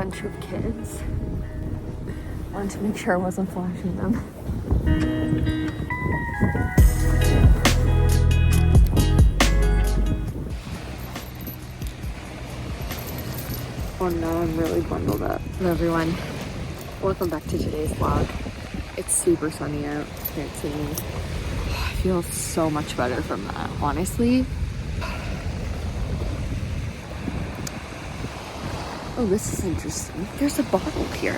bunch of kids. Wanted to make sure I wasn't flashing them. Oh no, I'm really bundled up. Hello everyone, welcome back to today's vlog. It's super sunny out, can't see me. I feel so much better from that, honestly. Oh, this is interesting. There's a bottle here.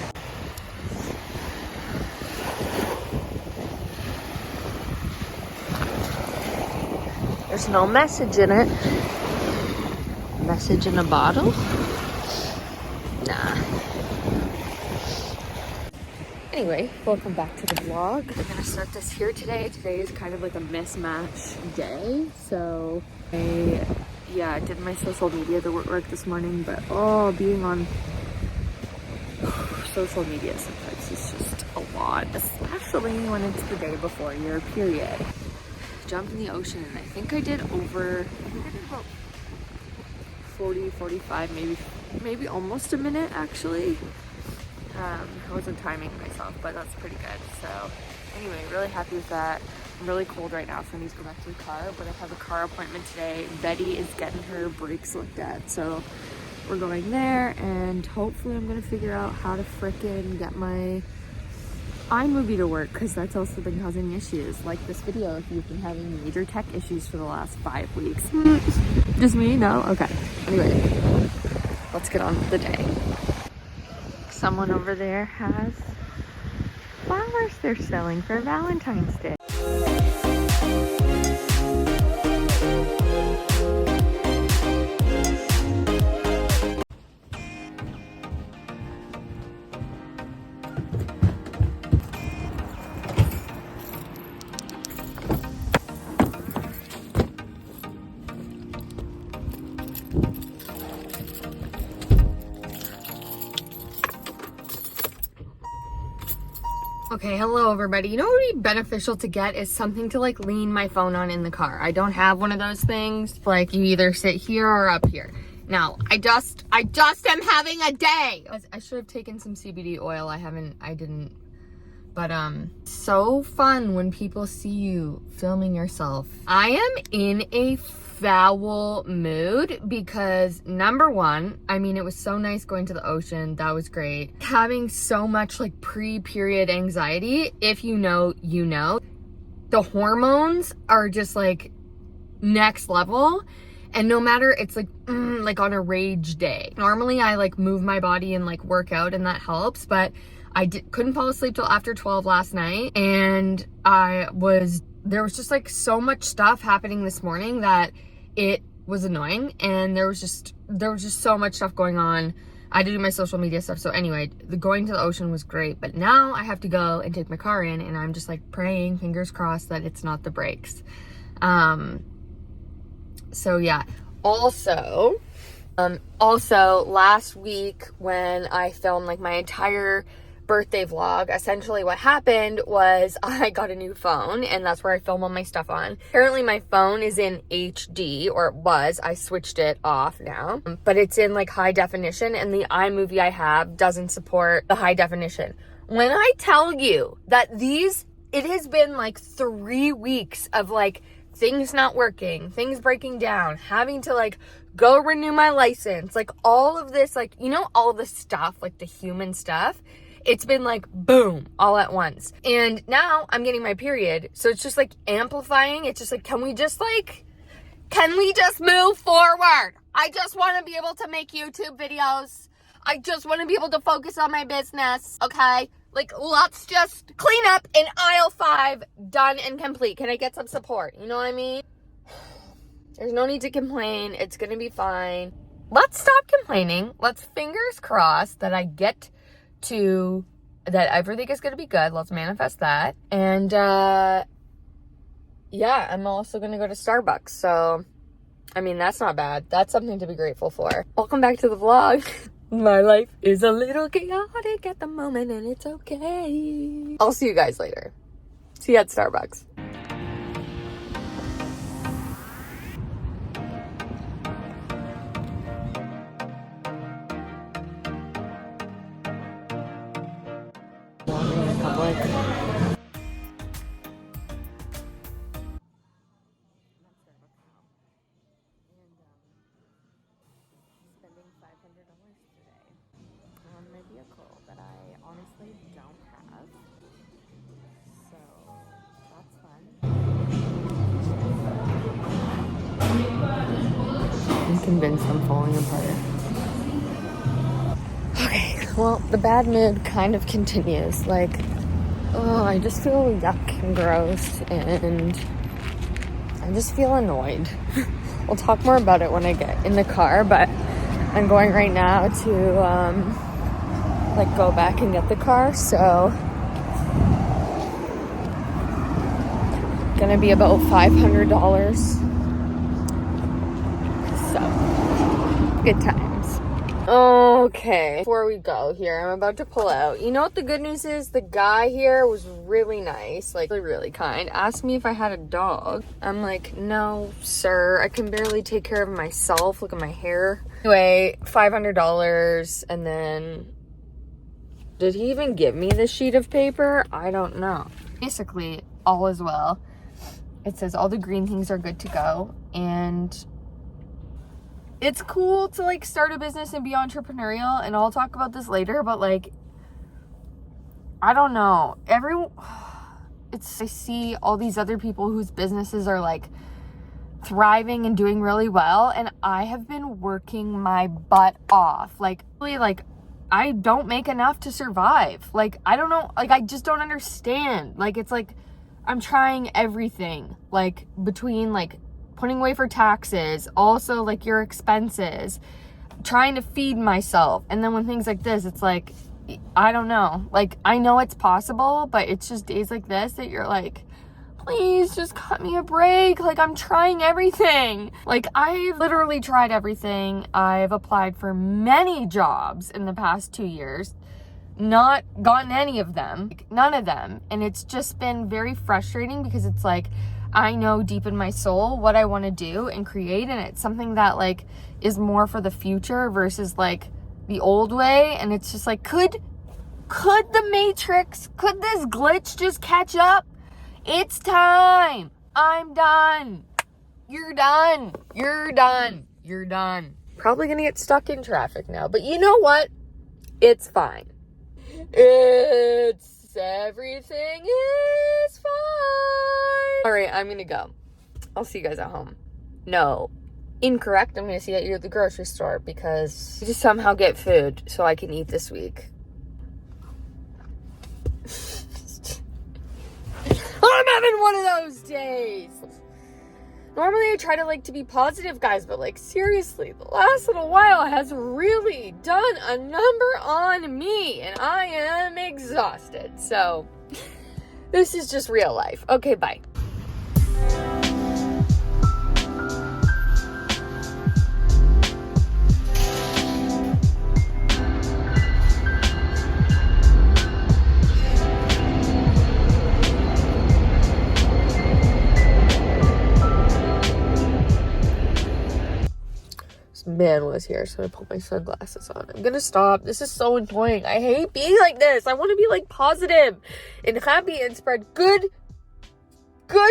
There's no message in it. Message in a bottle? Nah. Anyway, welcome back to the vlog. We're gonna start this here today. Today is kind of like a mismatch day. So I did my social media to work this morning, but being on social media sometimes is just a lot, especially when it's the day before your period. Jumped in the ocean and I think I did about 40, 45, maybe almost a minute actually. I wasn't timing myself, but that's pretty good. So anyway, really happy with that. I'm really cold right now, so I need to go back to the car, but I have a car appointment today. Betty is getting her brakes looked at, so we're going there, and hopefully I'm gonna figure out how to frickin' get my iMovie to work, because that's also been causing issues. Like this video, if you've been having major tech issues for the last 5 weeks. Just me? No? Okay. Anyway, let's get on with the day. Someone over there has flowers they're selling for Valentine's Day. Okay, hello everybody. You know what would be beneficial to get is something to like lean my phone on in the car. I don't have one of those things. Like you either sit here or up here. Now, I just am having a day. I should have taken some CBD oil. I didn't. But so fun when people see you filming yourself. I am in a foul mood because number one, I mean, it was so nice going to the ocean. That was great. Having so much like pre-period anxiety, if you know, you know. The hormones are just like next level. And no matter, it's like, like on a rage day. Normally I like move my body and like work out and that helps, but I couldn't fall asleep till after 12 last night. And there was just like so much stuff happening this morning that it was annoying, and there was just so much stuff going on. I had to do my social media stuff. So anyway, the going to the ocean was great, but now I have to go and take my car in, and I'm just like praying, fingers crossed, that it's not the brakes. So yeah. Also last week when I filmed like my entire birthday vlog, essentially what happened was I got a new phone, and that's where I film all my stuff on. Apparently my phone is in HD, or it was. I switched it off now, but it's in like high definition, and the iMovie I have doesn't support the high definition. When I tell you that it has been like 3 weeks of like things not working, things breaking down, having to like go renew my license, like all of this, like, you know, all the stuff, like the human stuff. It's been like boom all at once, and now I'm getting my period, so it's just like amplifying. It's just like, can we just move forward? I just want to be able to make YouTube videos. I just want to be able to focus on my business. Okay, like let's just clean up in aisle 5, done and complete. Can I get some support? You know what I mean? There's no need to complain. It's gonna be fine. Let's stop complaining. Let's fingers crossed that that everything is going to be good. Let's manifest that. And yeah, I'm also going to go to Starbucks. So, I mean, that's not bad. That's something to be grateful for. Welcome back to the vlog. My life is a little chaotic at the moment, and it's okay. I'll see you guys later. See you at Starbucks. like. Spending $500 today on my vehicle that I honestly don't have. So that's fun. I'm convinced I'm falling apart. Okay, well, the bad mood kind of continues. Like, oh, I just feel yuck and gross, and I just feel annoyed. We'll talk more about it when I get in the car, but I'm going right now to like go back and get the car, so gonna be about $500. So good times. Okay, before we go here, I'm about to pull out. You know what the good news is? The guy here was really nice, like really kind. Asked me if I had a dog. I'm like, no, sir, I can barely take care of myself. Look at my hair. Anyway, $500, and then did he even give me the sheet of paper? I don't know. Basically, all is well. It says all the green things are good to go, and it's cool to like start a business and be entrepreneurial, and I'll talk about this later, but like, I don't know. I see all these other people whose businesses are like thriving and doing really well, and I have been working my butt off. Like, really, like, I don't make enough to survive. Like, I don't know, like, I just don't understand. Like, it's like I'm trying everything, like, between like putting away for taxes, also like your expenses, trying to feed myself, and then when things like this, it's like, I don't know, like, I know it's possible, but it's just days like this that you're like, please just cut me a break. Like, I'm trying everything. Like, I've literally tried everything. I've applied for many jobs in the past 2 years, not gotten any of them, like, none of them. And it's just been very frustrating because it's like, I know deep in my soul what I want to do and create, and it's something that like is more for the future versus like the old way. And it's just like, could the Matrix, could this glitch just catch up? It's time. I'm done. You're done. You're done. You're done. Probably gonna get stuck in traffic now, but you know what? It's fine. Everything is fine. All right, I'm gonna go. I'll see you guys at home. No, incorrect. I'm gonna see you at the grocery store because I just somehow get food so I can eat this week. I'm having one of those days. Normally I try to like to be positive, guys, but like seriously, the last little while has really done a number on me, and I am exhausted. So this is just real life. Okay, bye. Man was here, so I put my sunglasses on. I'm gonna stop. This is so annoying. I hate being like this. I want to be like positive and happy and spread good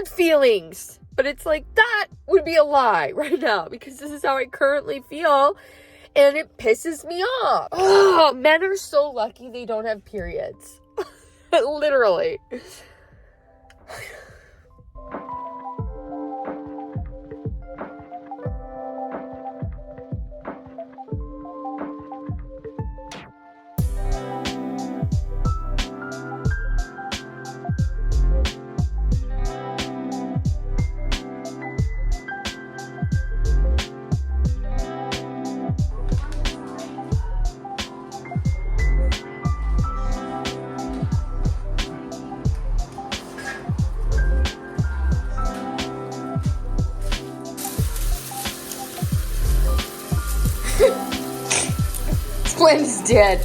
feelings, but it's like that would be a lie right now because this is how I currently feel, and it pisses me off. Oh, men are so lucky they don't have periods. Literally. Flynn's dead.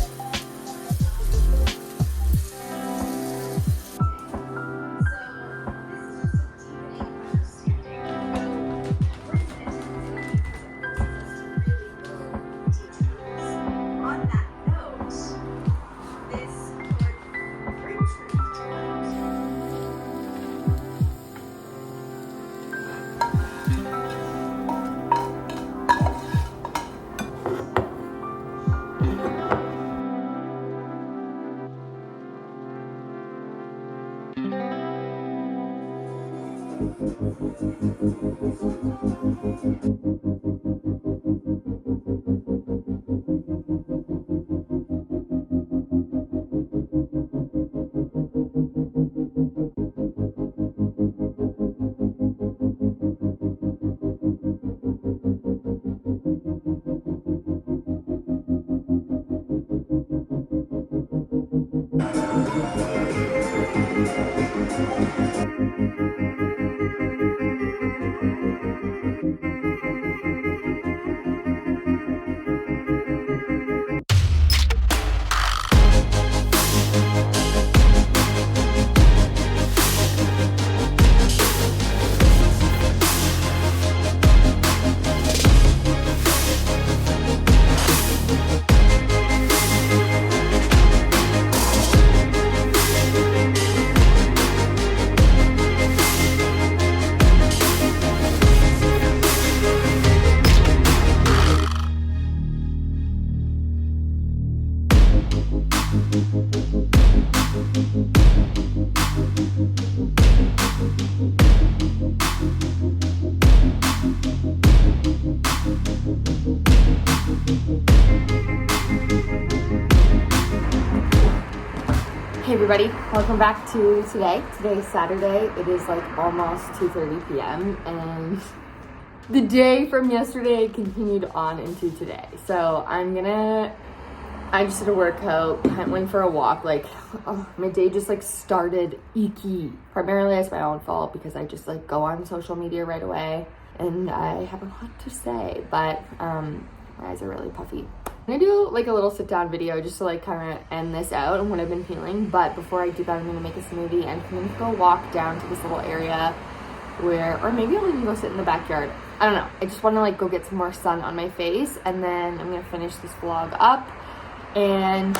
Hey everybody, welcome back to today. Today is Saturday. It is like almost 2:30 p.m. and the day from yesterday continued on into today. So I just did a workout, went for a walk. Like, my day just like started icky. Primarily it's my own fault because I just like go on social media right away and I have a lot to say, but my eyes are really puffy. I'm gonna do like a little sit down video just to like kind of end this out and what I've been feeling. But before I do that, I'm gonna make a smoothie and I'm gonna go walk down to this little area or maybe I'll even go sit in the backyard. I don't know. I just want to like go get some more sun on my face and then I'm gonna finish this vlog up. And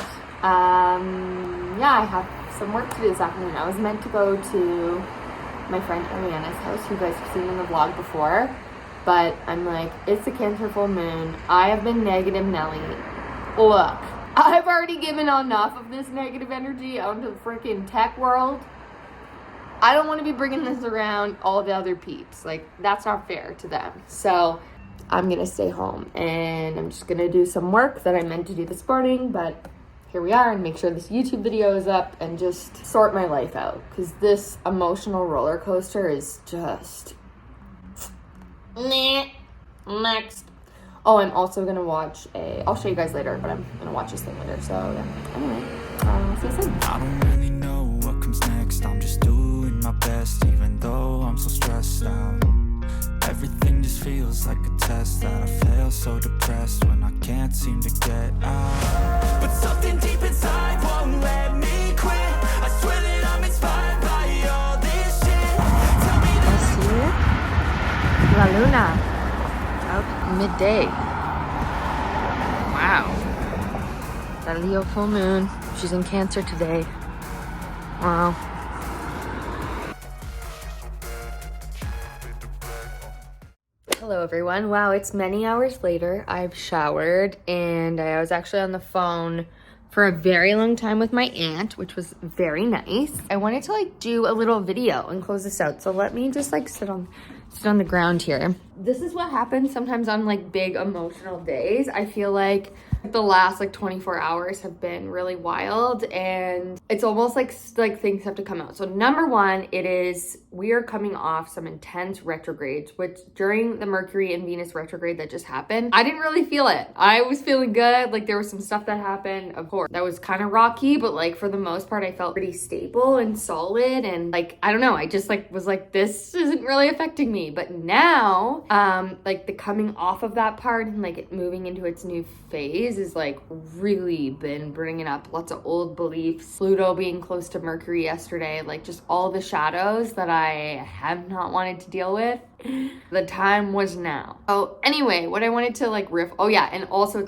yeah, I have some work to do this afternoon. I was meant to go to my friend Ariana's house, who you guys have seen in the vlog before. But I'm like, it's the Cancer full moon. I have been negative Nelly. Look, I've already given enough of this negative energy out into the freaking tech world. I don't want to be bringing this around all the other peeps. Like, that's not fair to them. So I'm going to stay home and I'm just going to do some work that I meant to do this morning. But here we are, and make sure this YouTube video is up and just sort my life out. Because this emotional roller coaster is just... Next. Oh, I'm also gonna watch I'll show you guys later, but I'm gonna watch this thing later. So yeah. Anyway, see you soon. I don't really know what comes next. I'm just doing my best, even though I'm so stressed out. Everything just feels like a test that I fail, so depressed when I can't seem to get out. But something deep inside won't let me quit. I swear that I'm inspired by all this shit. Tell me that La Luna, out midday. Wow. That Leo full moon. She's in Cancer today. Wow. Hello everyone. Wow, it's many hours later. I've showered and I was actually on the phone for a very long time with my aunt, which was very nice. I wanted to like do a little video and close this out. So let me just like sit on the ground here. This is what happens sometimes on like big emotional days. I feel like the last like 24 hours have been really wild and it's almost like things have to come out. So number one, we are coming off some intense retrogrades, which during the Mercury and Venus retrograde that just happened, I didn't really feel it. I was feeling good. Like there was some stuff that happened, of course, that was kind of rocky, but like for the most part, I felt pretty stable and solid. And like, I don't know, I just like was like, this isn't really affecting me. But now, like the coming off of that part and like it moving into its new phase is like really been bringing up lots of old beliefs. Pluto being close to Mercury yesterday, like just all the shadows that I have not wanted to deal with. The time was now. Oh, anyway, what I wanted to like riff. Oh yeah, and also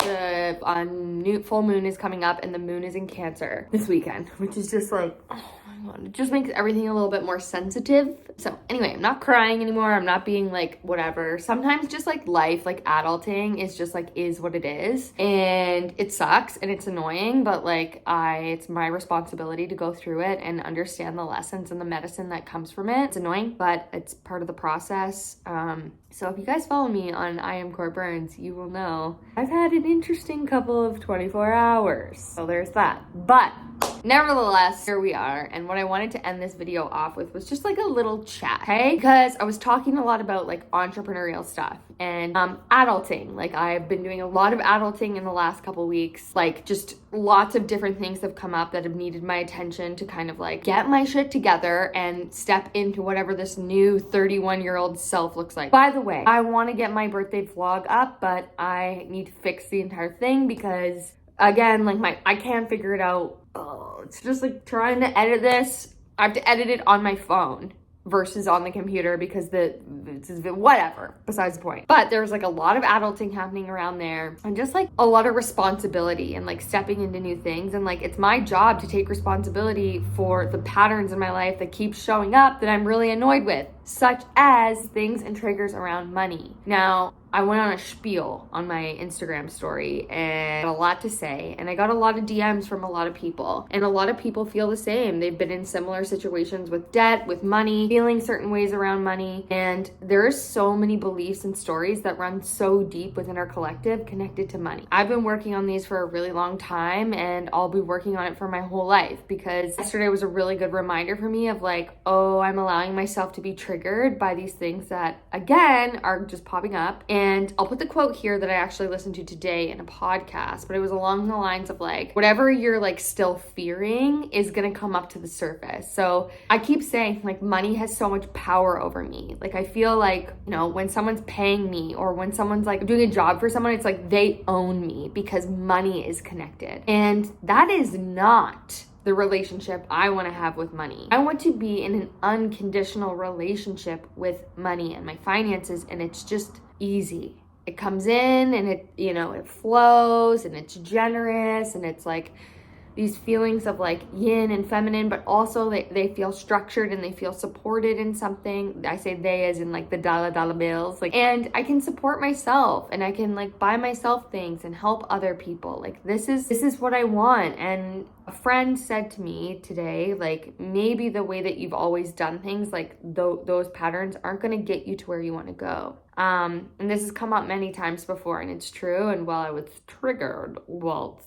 new full moon is coming up and the moon is in Cancer this weekend, which is just like, oh my It just makes everything a little bit more sensitive. So anyway, I'm not crying anymore. I'm not being like whatever. Sometimes just like life, like adulting is just like is what it is. And it sucks and it's annoying, but like it's my responsibility to go through it and understand the lessons and the medicine that comes from it. It's annoying, but it's part of the process. So if you guys follow me on I Am Core Burns, you will know I've had an interesting couple of 24 hours. So there's that. But nevertheless, here we are. And what I wanted to end this video off with was just like a little chat, okay? Because I was talking a lot about like entrepreneurial stuff and adulting. Like I've been doing a lot of adulting in the last couple weeks. Like just lots of different things have come up that have needed my attention to kind of like get my shit together and step into whatever this new 31-year-old self looks like. By the way, I want to get my birthday vlog up, but I need to fix the entire thing because again, like I can't figure it out. Oh, it's just like trying to edit this. I have to edit it on my phone versus on the computer because whatever, besides the point. But there's like a lot of adulting happening around there and just like a lot of responsibility and like stepping into new things. And like, it's my job to take responsibility for the patterns in my life that keep showing up that I'm really annoyed with, such as things and triggers around money. Now, I went on a spiel on my Instagram story and had a lot to say, and I got a lot of DMs from a lot of people, and a lot of people feel the same. They've been in similar situations with debt, with money, feeling certain ways around money, and there's so many beliefs and stories that run so deep within our collective connected to money. I've been working on these for a really long time, and I'll be working on it for my whole life because yesterday was a really good reminder for me of like, oh, I'm allowing myself to be triggered by these things that, again, are just popping up. And I'll put the quote here that I actually listened to today in a podcast, but it was along the lines of like, whatever you're like still fearing is gonna come up to the surface. So I keep saying like money has so much power over me. Like I feel like, you know, when someone's paying me or when someone's like doing a job for someone, it's like they own me because money is connected. And that is not the relationship I want to have with money. I want to be in an unconditional relationship with money and my finances, and it's just easy. It comes in and it, you know, it flows and it's generous and it's like these feelings of like yin and feminine, but also they feel structured and they feel supported in something. I say they as in like the dollar bills, like, and I can support myself and I can like buy myself things and help other people. Like this is what I want. And a friend said to me today, like maybe the way that you've always done things, like those patterns aren't going to get you to where you want to go. And this has come up many times before, and it's true. And while I was triggered, well,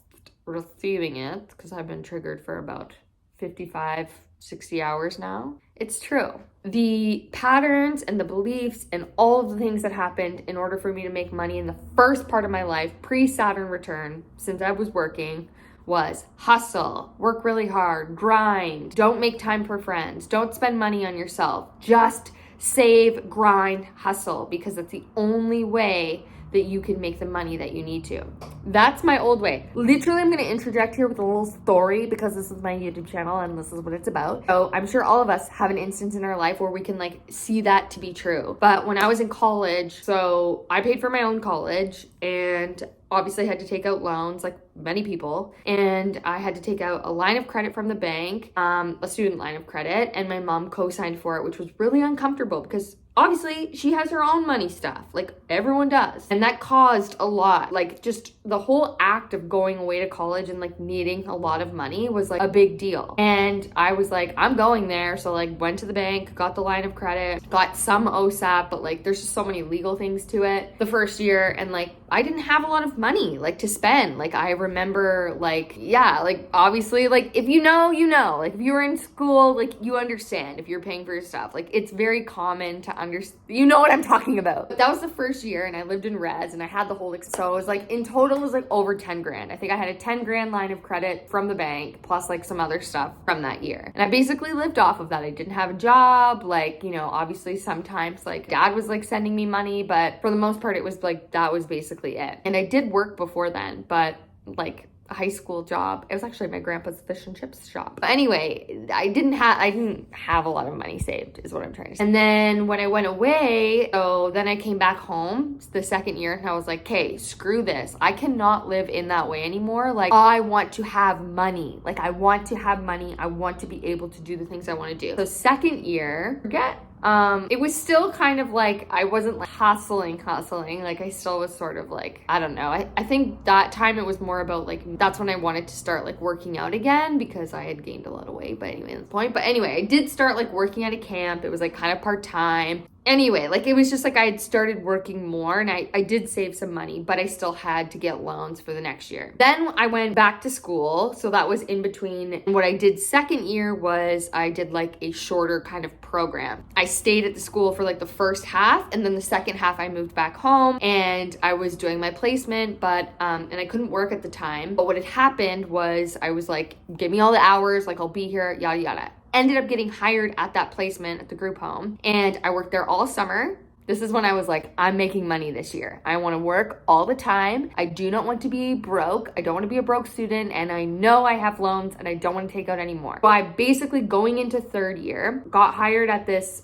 receiving it, because I've been triggered for about 55, 60 hours now, it's true. The patterns and the beliefs and all of the things that happened in order for me to make money in the first part of my life, pre-Saturn return, since I was working, was hustle, work really hard, grind, don't make time for friends, don't spend money on yourself, just save, grind, hustle, because that's the only way that you can make the money that you need to. That's my old way. Literally, I'm gonna interject here with a little story because this is my YouTube channel and this is what it's about. So I'm sure all of us have an instance in our life where we can like see that to be true. But when I was in college, so I paid for my own college and obviously had to take out loans like many people, and I had to take out a line of credit from the bank, a student line of credit, and my mom co-signed for it, which was really uncomfortable because obviously she has her own money stuff, like everyone does, and that caused a lot. Like just the whole act of going away to college and like needing a lot of money was like a big deal, and I was like, I'm going there. So like went to the bank, got the line of credit, got some OSAP, but like there's just so many legal things to it the first year, and like I didn't have a lot of money like to spend. Like I remember like, yeah, like obviously like if you know, you know, like if you were in school, like you understand if you're paying for your stuff, like it's very common to understand, you know what I'm talking about. But that was the first year and I lived in res and I had the whole, so it was like in total it was like over 10 grand. I think I had a 10 grand line of credit from the bank plus like some other stuff from that year. And I basically lived off of that. I didn't have a job. Like, you know, obviously sometimes like dad was like sending me money, but for the most part it was like, that was basically it. And I did work before then, but like high school job. It was actually my grandpa's fish and chips shop. But anyway, I didn't have a lot of money saved is what I'm trying to say. And then when I went away, so then I came back home the second year and I was like, okay, screw this. I cannot live in that way anymore. Like, I want to have money. Like, I want to have money. I want to be able to do the things I want to do. So second year, it was still kind of like, I wasn't like hustling. Like, I still was sort of like, I don't know. I think that time it was more about like, that's when I wanted to start like working out again because I had gained a lot of weight. But anyway, that's the point. But anyway, I did start like working at a camp. It was like kind of part-time. Anyway, like it was just like I had started working more and I did save some money, but I still had to get loans for the next year. Then I went back to school. So that was in between. And what I did second year was I did like a shorter kind of program. I stayed at the school for like the first half and then the second half I moved back home and I was doing my placement, but and I couldn't work at the time. But what had happened was I was like, give me all the hours, like I'll be here, yada yada. Ended up getting hired at that placement at the group home and I worked there all summer. This is when I was like, I'm making money this year. I want to work all the time. I do not want to be broke. I don't want to be a broke student and I know I have loans and I don't want to take out any more. So I basically going into third year, got hired at this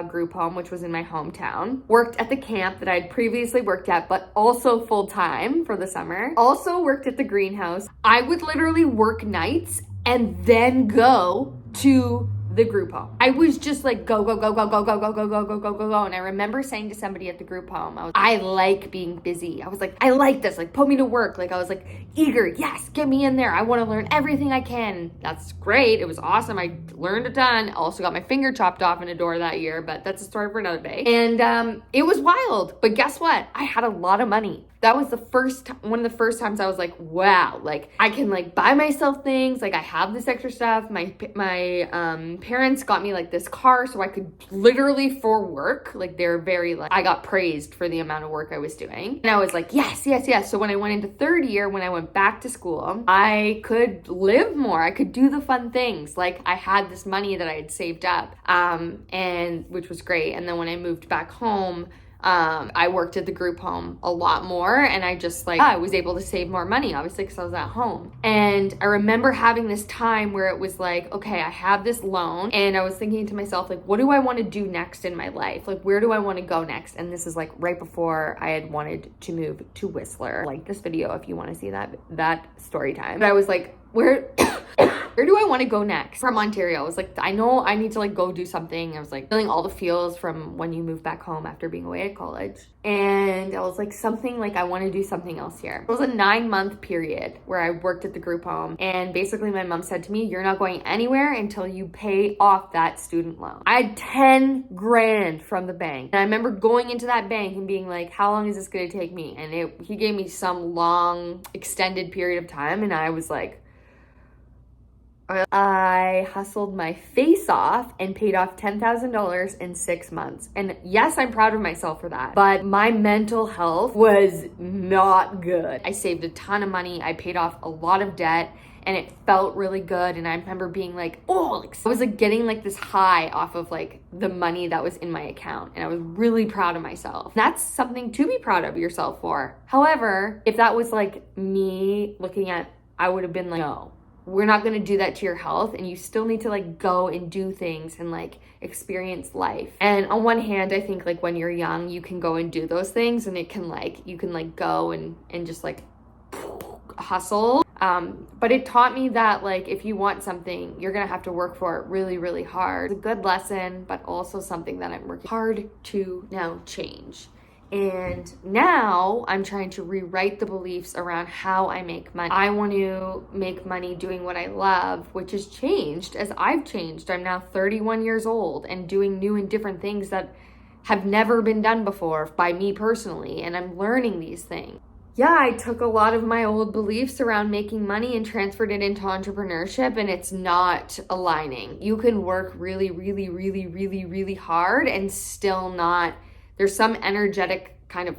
group home, which was in my hometown, worked at the camp that I had previously worked at, but also full time for the summer. Also worked at the greenhouse. I would literally work nights and then go to the group home. I was just like, go. And I remember saying to somebody at the group home, I like being busy. I was like, I like this, like put me to work. Like I was like eager, yes, get me in there. I want to learn everything I can. That's great. It was awesome. I learned a ton. Also got my finger chopped off in a door that year, but that's a story for another day. And it was wild, but guess what? I had a lot of money. That was one of the first times I was like, wow, like I can like buy myself things. Like I have this extra stuff. My parents got me like this car so I could literally for work, like they're very like, I got praised for the amount of work I was doing. And I was like, yes. So when I went into third year, when I went back to school, I could live more. I could do the fun things. Like I had this money that I had saved up, and which was great. And then when I moved back home, I worked at the group home a lot more and I just like, I was able to save more money, obviously, because I was at home. And I remember having this time where it was like, okay, I have this loan and I was thinking to myself, like, what do I want to do next in my life? Like, where do I want to go next? And this is like right before I had wanted to move to Whistler. Like this video if you want to see that story time. But I was like, where do I want to go next? From Ontario. I was like, I know I need to like go do something. I was like feeling all the feels from when you move back home after being away at college. And I was like, something like I want to do something else here. It was a 9-month period where I worked at the group home. And basically my mom said to me, you're not going anywhere until you pay off that student loan. I had 10 grand from the bank. And I remember going into that bank and being like, how long is this going to take me? And he gave me some long extended period of time. And I was like, I hustled my face off and paid off $10,000 in 6 months. And yes, I'm proud of myself for that, but my mental health was not good. I saved a ton of money. I paid off a lot of debt and it felt really good. And I remember being like, oh, like, I was like getting like this high off of like the money that was in my account. And I was really proud of myself. That's something to be proud of yourself for. However, if that was like me looking at, I would have been like, no. We're not going to do that to your health and you still need to like go and do things and like experience life. And on one hand, I think like when you're young, you can go and do those things and it can like, you can like go and just like hustle. But it taught me that like, if you want something, you're going to have to work for it really, really hard. It's a good lesson, but also something that I'm working hard to now change. And now I'm trying to rewrite the beliefs around how I make money. I want to make money doing what I love, which has changed as I've changed. I'm now 31 years old and doing new and different things that have never been done before by me personally. And I'm learning these things. Yeah, I took a lot of my old beliefs around making money and transferred it into entrepreneurship, and it's not aligning. You can work really, really, really, really, really hard and still not. There's some energetic kind of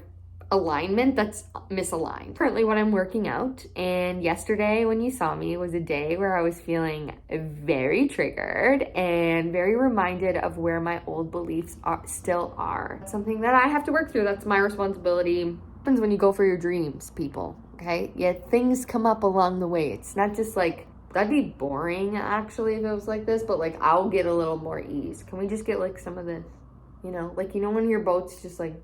alignment that's misaligned. Currently when I'm working out, and yesterday when you saw me was a day where I was feeling very triggered and very reminded of where my old beliefs still are. It's something that I have to work through. That's my responsibility. What happens when you go for your dreams, people? okay? Yeah, things come up along the way. It's not just like, that'd be boring actually if it was like this, but like I'll get a little more ease. Can we just get like some of this, you know, like, you know, when your boat's just like,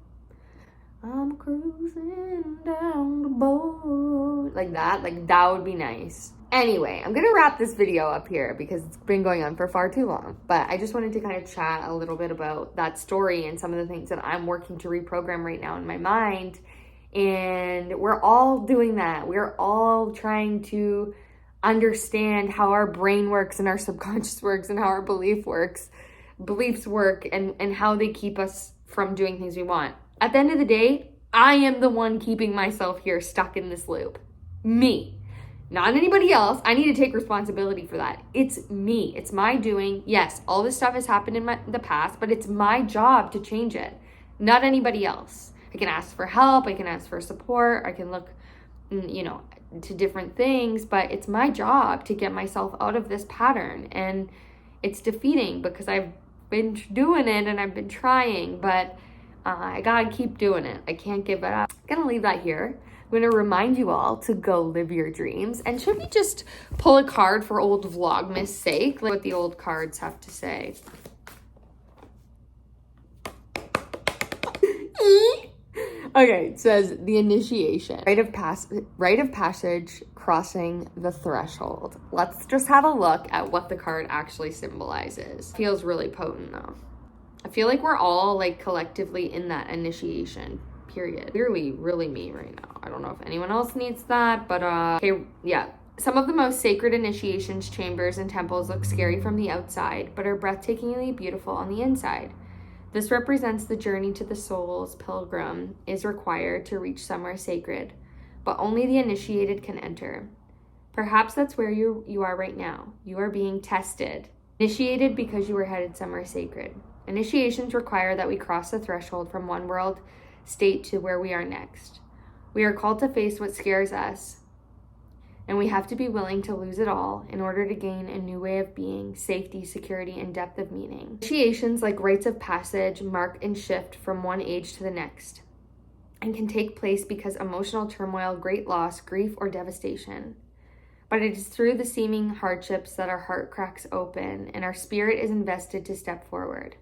I'm cruising down the boat, like that would be nice. Anyway, I'm gonna wrap this video up here because it's been going on for far too long, but I just wanted to kind of chat a little bit about that story and some of the things that I'm working to reprogram right now in my mind. And we're all doing that. We're all trying to understand how our brain works and our subconscious works and how our beliefs work and how they keep us from doing things we want. At the end of the day, I am the one keeping myself here stuck in this loop. Me. Not anybody else. I need to take responsibility for that. It's me. It's my doing. Yes, all this stuff has happened in the past, but it's my job to change it. Not anybody else. I can ask for help. I can ask for support. I can look, you know, to different things, but it's my job to get myself out of this pattern. And it's defeating because I've been doing it and I've been trying, but I gotta keep doing it. I can't give it up. I'm gonna leave that here. I'm gonna remind you all to go live your dreams. And should we just pull a card for old Vlogmas sake? Like what the old cards have to say. Okay, it says the initiation. Rite of passage, crossing the threshold. Let's just have a look at what the card actually symbolizes. Feels really potent though. I feel like we're all like collectively in that initiation period. Clearly really me right now. I don't know if anyone else needs that, but okay, yeah. Some of the most sacred initiations, chambers, and temples look scary from the outside, but are breathtakingly beautiful on the inside. This represents the journey to the soul's pilgrim is required to reach somewhere sacred, but only the initiated can enter. Perhaps that's where you are right now. You are being tested. Initiated because you are headed somewhere sacred. Initiations require that we cross the threshold from one world state to where we are next. We are called to face what scares us, and we have to be willing to lose it all in order to gain a new way of being, safety, security, and depth of meaning. Initiations, like rites of passage, mark and shift from one age to the next and can take place because emotional turmoil, great loss, grief, or devastation. But it is through the seeming hardships that our heart cracks open and our spirit is invested to step forward.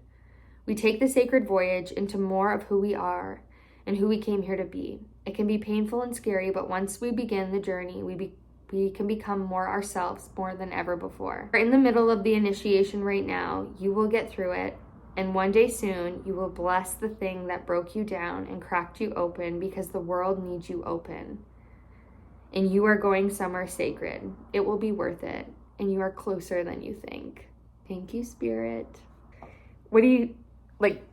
We take the sacred voyage into more of who we are and who we came here to be. It can be painful and scary, but once we begin the journey, we can become more ourselves, more than ever before. We're in the middle of the initiation right now. You will get through it. And one day soon, you will bless the thing that broke you down and cracked you open because the world needs you open. And you are going somewhere sacred. It will be worth it. And you are closer than you think. Thank you, Spirit. What do you, like,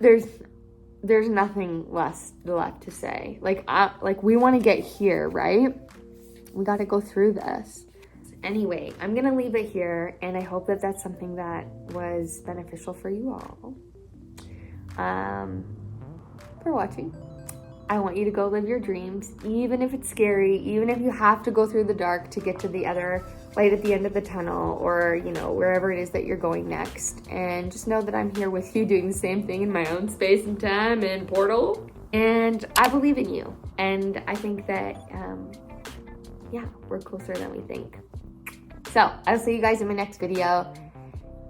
there's nothing left to say. Like we want to get here, right? We got to go through this. Anyway, I'm going to leave it here, and I hope that that's something that was beneficial for you all. For watching. I want you to go live your dreams, even if it's scary, even if you have to go through the dark to get to the other light at the end of the tunnel, or, you know, wherever it is that you're going next. And just know that I'm here with you doing the same thing in my own space and time and portal. And I believe in you. And I think that, yeah, we're closer than we think. So I'll see you guys in my next video.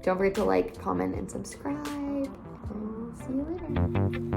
Don't forget to like, comment, and subscribe. And we'll see you later.